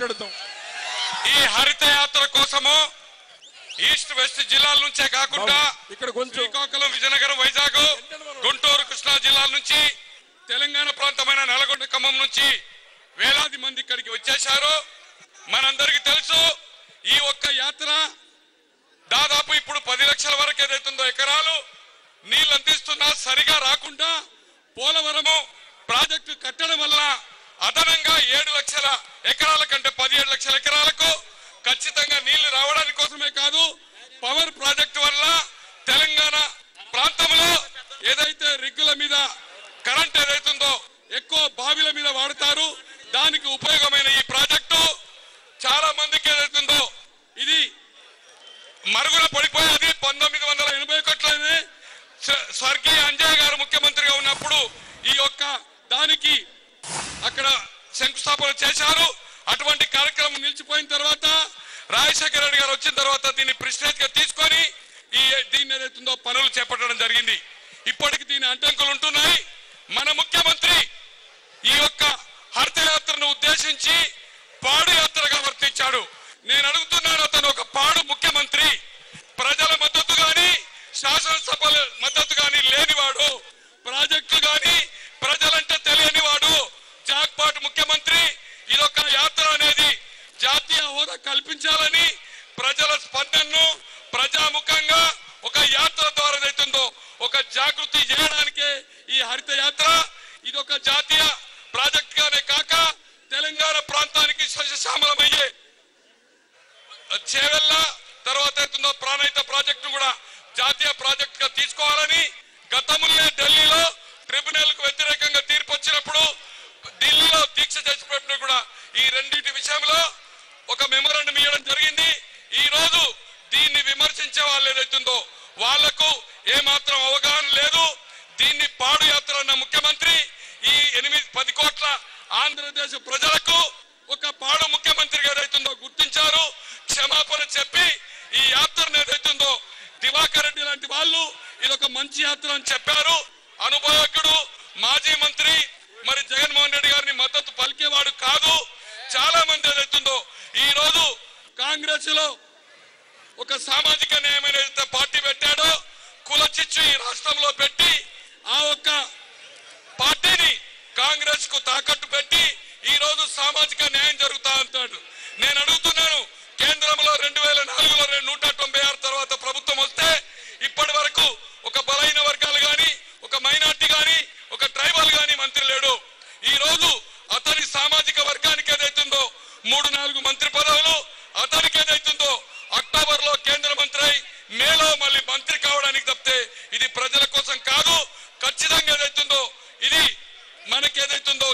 మాట్లాడుతాం. ఈ హరిత యాత్ర కోసము ఈస్ట్ వెస్ట్ జిల్లాల నుంచే కాకుండా ఇక్కడ కొంచెం శ్రీకాకుళం, విజయనగరం, వైజాగ్, గుంటూరు, కృష్ణా జిల్లాల నుంచి, తెలంగాణ ప్రాంతమైన నల్గొండ, ఖమ్మం నుంచి వేలాది మంది ఇక్కడికి వచ్చేశారు. మనందరికీ తెలుసు ఈ ఒక్క యాత్ర దాదాపు ఇప్పుడు 10 లక్షల వరకు ఏదైతుందో ఎకరాలు నీళ్లు అందిస్తున్నా సరిగా రాకుండా పోలవరము ప్రాజెక్టు కట్టడం వల్ల అదనంగా 7 లక్షల ఎకరాల కంటే 17 లక్షల ఎకరాలకు ఖచ్చితంగా నీళ్లు రావడానికి కోసమే కాదు, పవర్ ప్రాజెక్టు వల్ల తెలంగాణ ప్రాంతంలో ఏదైతే రిగ్గుల మీద కరెంట్ ఏదైతుందో ఎక్కువ బావిల మీద వాడతారు, దానికి ఉపయోగమైన ఈ ప్రాజెక్టు చాలా మందికి ఏదైతుందో ఇది మరుగున పడిపోయేది. 1981 స్వర్గీయ అంజయ్య గారు ముఖ్యమంత్రిగా ఉన్నప్పుడు ఈ యొక్క దానికి అక్కడ శంకుస్థాపన చేశారు. అటువంటి కార్యక్రమం నిలిచిపోయిన తర్వాత రాజశేఖర రెడ్డి గారు వచ్చిన తర్వాత దీన్ని ప్రెస్టేజ్ గా తీసుకొని దీన్ని ఏదైతుందో పనులు చేపట్టడం జరిగింది. ఇప్పటికి దీని అడ్డంకులు ఉంటున్నాయి. మన ముఖ్యమంత్రి ఈ యొక్క హరిత యాత్రను ఉద్దేశించి పాడు యాత్రగా వర్తించాడు. నేను అడుగుతున్నాను, అతను ఒక పాడు ముఖ్యమంత్రి, ప్రజల మద్దతు గాని శాసనసభల మద్దతు గాని లేనివాడు, ప్రాజెక్టులు గాని ప్రజలంటే తెలియనివాడు, జాక్పాట్ ముఖ్యమంత్రి. ఇదొక యాత్ర అనేది జాతీయ హోదా కల్పించాలని ప్రజల స్పందనను ప్రజాముఖంగా ఒక యాత్ర ద్వారా ఏదైతుందో ఒక జాగృతి చేయడానికే ఈ హరిత యాత్ర. ఇదొక జాతీయ ప్రాజెక్ట్ గానే కాక తెలంగాణ ప్రాంతానికి సస్యశ్యామలమయ్యే చేవెళ్ళ తర్వాత అవుతుందో ప్రాణహిత ప్రాజెక్టు కూడా జాతీయ ప్రాజెక్ట్ గా తీసుకోవాలని గతంలో ఢిల్లీలో ట్రిబ్యునల్ కు వ్యతిరేకంగా తీర్పు వచ్చినప్పుడు ఢిల్లీలో దీక్ష చేసినప్పుడు కూడా ఈ రెండింటి విషయంలో ఒక మెమోరాండం ఇవ్వడం జరిగింది. ఈ రోజు దీన్ని విమర్శించే వాళ్ళు ఏదైతుందో వాళ్లకు ఏమాత్రం అవగాహన లేదు. దీన్ని పాడు యాత్ర అన్న ముఖ్యమంత్రి ఈ 8-10 కోట్ల ఆంధ్రప్రదేశ్ ప్రజలకు ఒక పాడు ముఖ్యమంత్రిగా ఏదైతుందో గుర్తించారు. క్షమాపణ చెప్పి ఈ యాత్రను ఏదైతుందో దివాకర్ రెడ్డి లాంటి వాళ్ళు ఇదొక మంచి యాత్ర అని చెప్పారు. అనుభవజ్ఞుడు మాజీ మంత్రి మరి జగన్మోహన్ రెడ్డి గారిని మద్దతు పలికేవాడు కాదు. చాలా మంది ఏదైతుందో ఈ రోజు కాంగ్రెస్ లో ఒక సామాజిక న్యాయమైన పార్టీ పెట్టాడో కుల చిచ్చు ఈ రాష్ట్రంలో పెట్టి ఆ ఒక్క పార్టీని కాంగ్రెస్ కు తాకట్టు పెట్టి ఈ రోజు సామాజిక న్యాయం జరుగుతా అంటాడు. నేను అడుగుతున్నాను, కేంద్రంలో 2004లో 196 తర్వాత ప్రభుత్వం వస్తే ఇప్పటి వరకు ఒక బలైన వర్గాలు గాని, ఒక మైనార్టీ గాని, ఒక ట్రైబల్ గాని మంత్రి లేడు. ఈ రోజు అతని సామాజిక వర్గానికి ఏదైతుందో 3-4 మంత్రి పదవులు, అతనికి ఏదైతుందో అక్టోబర్ లో కేంద్ర మంత్రి అయి మేలో మళ్ళీ మంత్రి కావడానికి తప్పితే ఇది ప్రజల కోసం కాదు. ఖచ్చితంగా ఏదైతుందో ఇది మనకి ఏదైతుందో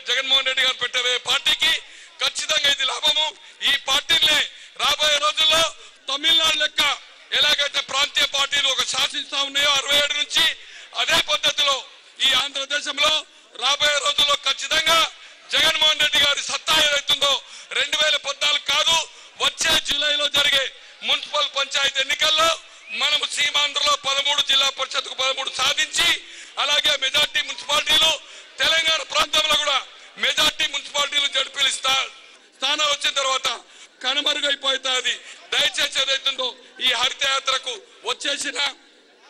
జగన్మోహన్ రెడ్డి గారు పెట్టే పార్టీకి ఖచ్చితంగా ఇది లాభము. ఈ పార్టీని రాబోయే రోజుల్లో తమిళనాడు లెక్క ఎలాగైతే ప్రాంతీయ పార్టీలు ఒక శాసిస్తా ఉన్నాయో 67 నుంచి అదే పద్ధతిలో ఈ ఆంధ్రదేశంలో రాబోయే రోజుల్లో ఖచ్చితంగా జగన్మోహన్ రెడ్డి గారి సత్తా ఏదైతుందో 2014 కాదు, వచ్చే జూలైలో జరిగే మున్సిపల్ పంచాయతీ ఎన్నికల్లో మనము సీమాంధ్రలో 13 జిల్లా పరిషత్కు 13 సాధించి అలాగే మెజార్టీ మున్సిపాలిటీలు తెలంగాణ ప్రాంతంలో కూడా మెజార్టీ మున్సిపాలిటీలు జడ్పీలు స్థానాలు వచ్చిన తర్వాత కనుమరుగైపోతుంది. దయచేసి ఏదైతుందో ఈ హరిత యాత్రకు వచ్చేసిన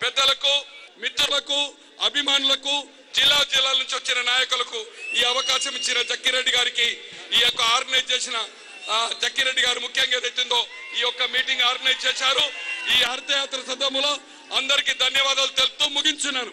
పెద్దలకు, మిత్రులకు, అభిమానులకు, జిల్లాల నుంచి వచ్చిన నాయకులకు ఈ అవకాశం ఇచ్చిన జక్కిరెడ్డి గారికి, ఈ యొక్క ఆర్గనైజ్ చేసిన జక్కిరెడ్డి గారు ముఖ్యంగా ఏదైతుందో ఈ యొక్క మీటింగ్ ఆర్గనైజ్ చేశారు. ఈ హరిత యాత్ర సందర్భంలో అందరికీ ధన్యవాదాలు తెలుపుతూ ముగించున్నాను.